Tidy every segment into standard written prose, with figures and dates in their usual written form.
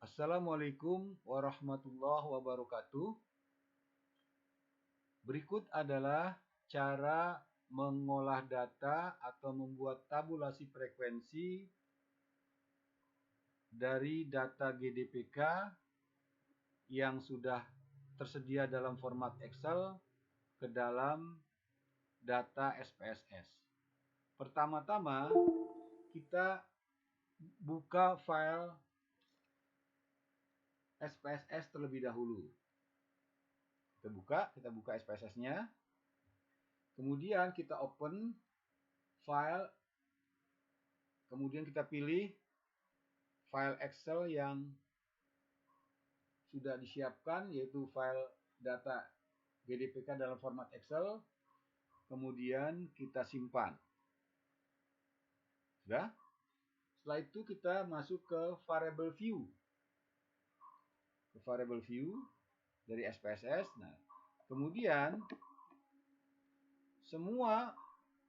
Assalamualaikum warahmatullahi wabarakatuh. Berikut adalah cara mengolah data atau membuat tabulasi frekuensi dari data GDPK yang sudah tersedia dalam format Excel ke dalam data SPSS. Pertama-tama kita buka file SPSS terlebih dahulu. Kita buka SPSS-nya. Kemudian kita open file. Kemudian kita pilih file Excel yang sudah disiapkan, yaitu file data GDPK dalam format Excel. Kemudian kita simpan. Sudah? Setelah itu kita masuk ke variable view. Ke variable view dari SPSS. Nah, kemudian semua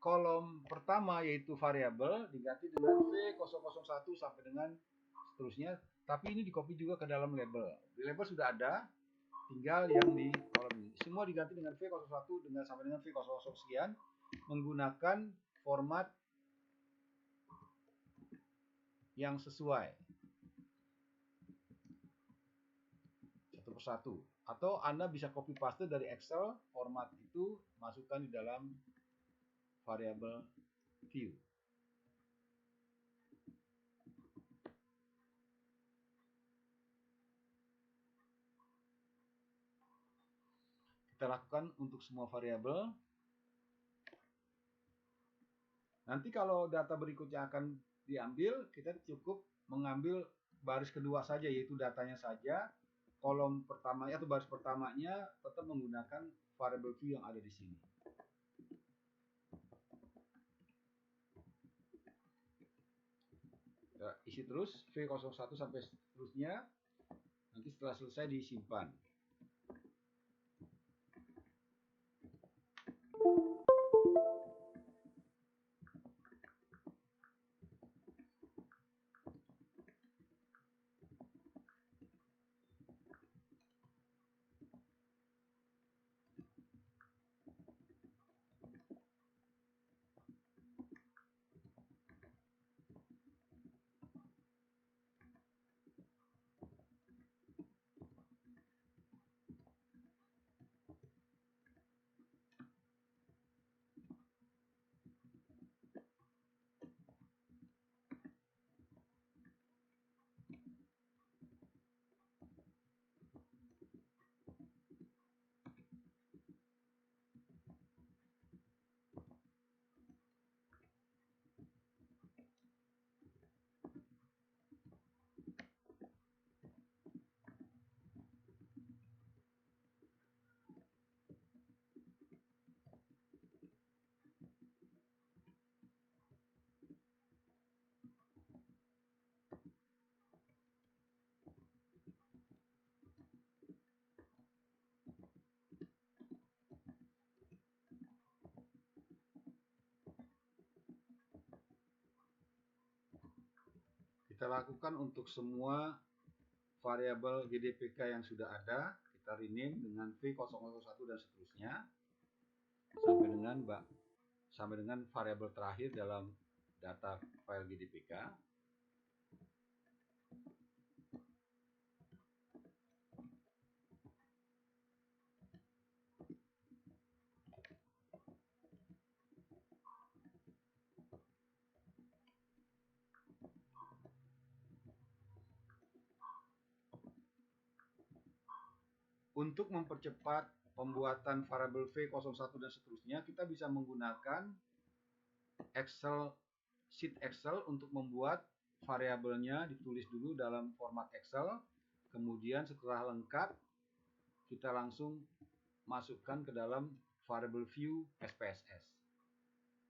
kolom pertama yaitu variabel diganti dengan V001 sampai dengan seterusnya. Tapi ini di copy juga ke dalam label. Di label sudah ada, tinggal yang di kolom ini. Semua diganti dengan V01 sampai dengan V00 sekian menggunakan format yang sesuai. Satu persatu. Atau Anda bisa copy paste dari Excel format itu, masukkan di dalam variable view. Kita lakukan untuk semua variabel. Nanti kalau data berikutnya akan diambil, kita cukup mengambil baris kedua saja, yaitu datanya saja. Kolom pertamanya atau baris pertamanya tetap menggunakan variable view yang ada di sini. Kita isi terus V01 sampai seterusnya. Nanti setelah selesai disimpan. Kita lakukan untuk semua variabel GDPK yang sudah ada. Kita rename dengan V001 dan seterusnya sampai dengan variabel terakhir dalam data file GDPK. Untuk mempercepat pembuatan variabel V01 dan seterusnya, kita bisa menggunakan sheet Excel untuk membuat variabelnya ditulis dulu dalam format Excel. Kemudian setelah lengkap, kita langsung masukkan ke dalam variable view SPSS.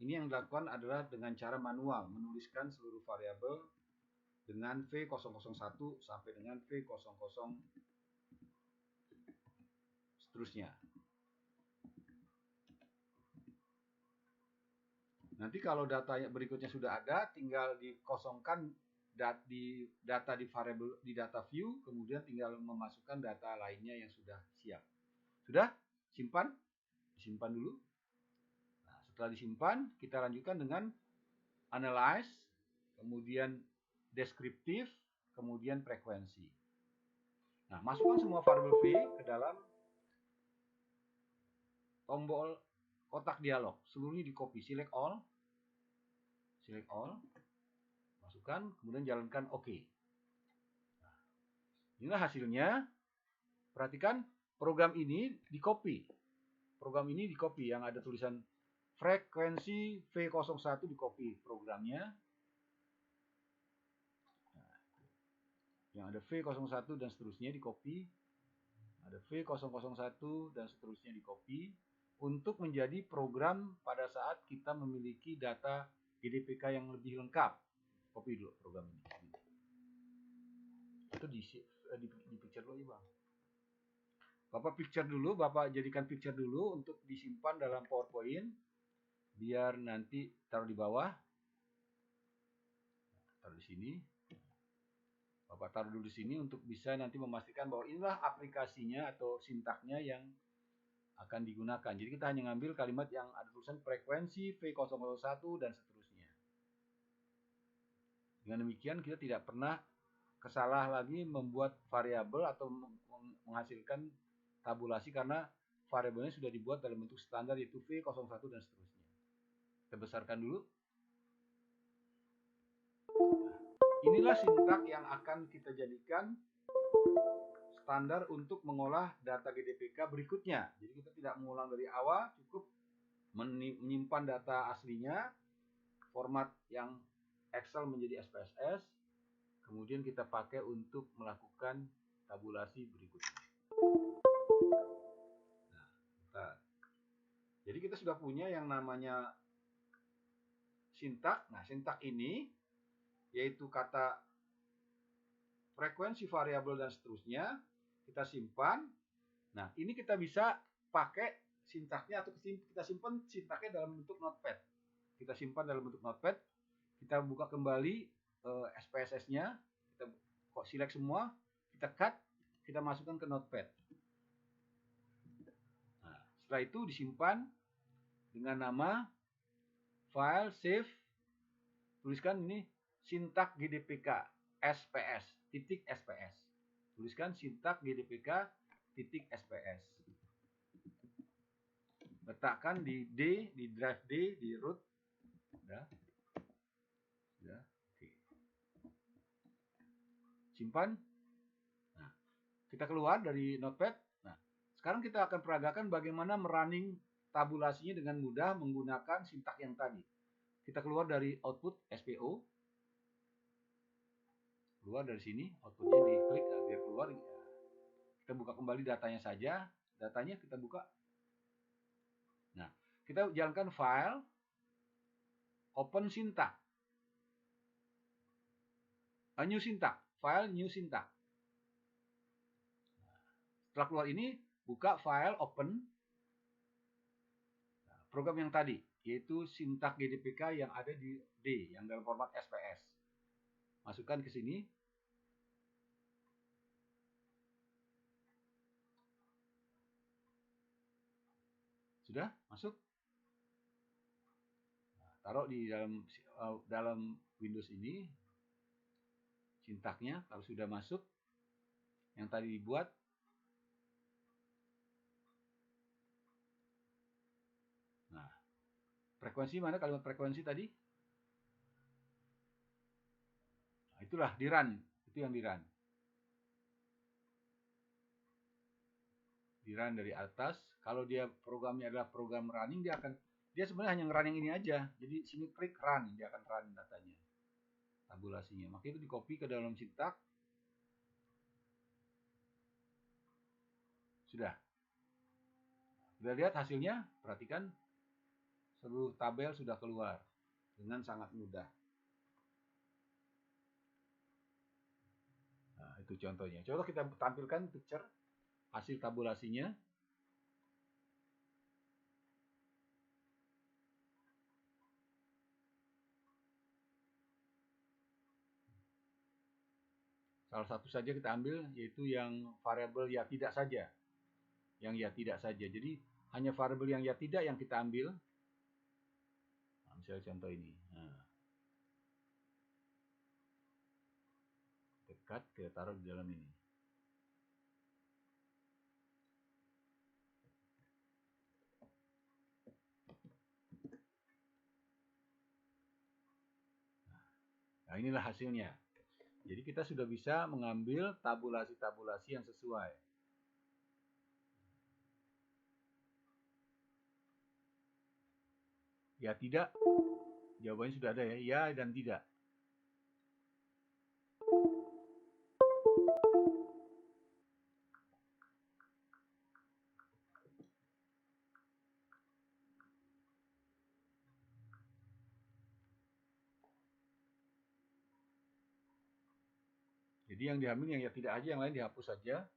Ini yang dilakukan adalah dengan cara manual, menuliskan seluruh variabel dengan V001 sampai dengan V00 seterusnya. Nanti kalau data berikutnya sudah ada, tinggal dikosongkan data di variable di data view, kemudian tinggal memasukkan data lainnya yang sudah siap. Sudah? Simpan. Disimpan dulu. Nah, setelah disimpan, kita lanjutkan dengan analyze, kemudian deskriptif, kemudian frekuensi. Nah, masukkan semua variabel V ke dalam tombol kotak dialog. Seluruhnya di copy, select all, masukkan, kemudian jalankan OK. Nah, inilah hasilnya. Perhatikan program ini di copy. Program ini di copy, yang ada tulisan frekuensi V01 di copy programnya. Nah, yang ada V01 dan seterusnya di copy. Ada V001 dan seterusnya di copy untuk menjadi program pada saat kita memiliki data GDPK yang lebih lengkap. Copy dulu program ini. Itu di picture dulu ya Bang. Bapak picture dulu, Bapak jadikan picture dulu untuk disimpan dalam PowerPoint. Biar nanti taruh di bawah. Taruh di sini. Bapak taruh dulu di sini untuk bisa nanti memastikan bahwa inilah aplikasinya atau sintaknya yang akan digunakan. Jadi kita hanya ngambil kalimat yang ada tulisan frekuensi V001 dan seterusnya. Dengan demikian kita tidak pernah kesalah lagi membuat variabel atau menghasilkan tabulasi karena variabelnya sudah dibuat dalam bentuk standar yaitu V01 dan seterusnya. Kita besarkan dulu. Inilah sintak yang akan kita jadikan standar untuk mengolah data GDPK berikutnya. Jadi kita tidak mengulang dari awal, cukup menyimpan data aslinya, format yang Excel menjadi SPSS, kemudian kita pakai untuk melakukan tabulasi berikutnya. Nah, jadi kita sudah punya yang namanya sintak. Nah, sintak ini yaitu kata frekuensi variabel dan seterusnya kita simpan. Nah, ini kita bisa pakai sintaknya atau kita simpan sintaknya dalam bentuk notepad. Kita simpan dalam bentuk notepad. Kita buka kembali SPSS-nya, kita select semua, kita cut, kita masukkan ke notepad. Nah, setelah itu disimpan dengan nama file save, tuliskan ini sintak GDPK SPS titik SPS. Tuliskan sintak GDPK titik SPS. Letakkan di D, di drive D, di root. Sudah. Oke. Simpan. Nah, kita keluar dari notepad. Nah, sekarang kita akan peragakan bagaimana merunning tabulasinya dengan mudah menggunakan sintak yang tadi. Kita keluar dari output SPO. Keluar dari sini, outputnya diklik, nah, biar keluar. Kita buka kembali datanya saja. Datanya kita buka. Nah, kita jalankan file, open sintak. New sintak, file new sintak. Setelah keluar ini, buka file open. Program yang tadi, yaitu sintak GDPK yang ada di D, yang dalam format SPS. Masukkan ke sini. Sudah masuk? Nah, taruh di dalam Windows ini sintaknya. Kalau sudah masuk, yang tadi dibuat, nah, frekuensi mana kalimat frekuensi tadi? Nah, itulah di run, itu yang di run. Di run dari atas. Kalau dia programnya adalah program running, dia sebenarnya hanya nge-run yang ini aja. Jadi sini klik run, dia akan run datanya, tabulasinya. Maka itu di copy ke dalam sintak. Sudah. Sudah lihat hasilnya? Perhatikan, seluruh tabel sudah keluar dengan sangat mudah. Nah, itu contohnya. Coba kita tampilkan picture hasil tabulasinya. Salah satu saja kita ambil, yaitu yang variabel ya tidak saja. Yang ya tidak saja. Jadi hanya variabel yang ya tidak yang kita ambil. Nah, misalnya contoh ini. Nah, dekat, kita taruh di dalam ini. Nah, inilah hasilnya. Jadi kita sudah bisa mengambil tabulasi-tabulasi yang sesuai. Ya tidak, jawabannya sudah ada ya, ya dan tidak. Jadi yang diambil yang ya tidak aja, yang lain dihapus saja.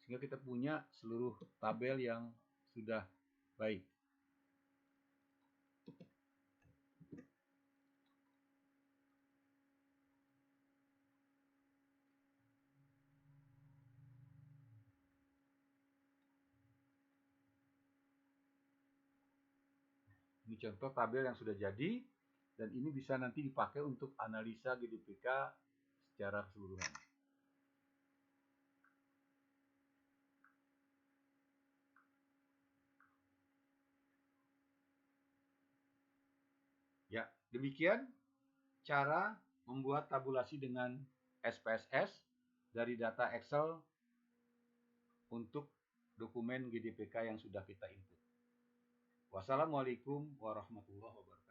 Sehingga kita punya seluruh tabel yang sudah baik. Ini contoh tabel yang sudah jadi, dan ini bisa nanti dipakai untuk analisa GDPK secara keseluruhan. Ya, demikian cara membuat tabulasi dengan SPSS dari data Excel untuk dokumen GDPK yang sudah kita input. Wassalamualaikum warahmatullahi wabarakatuh.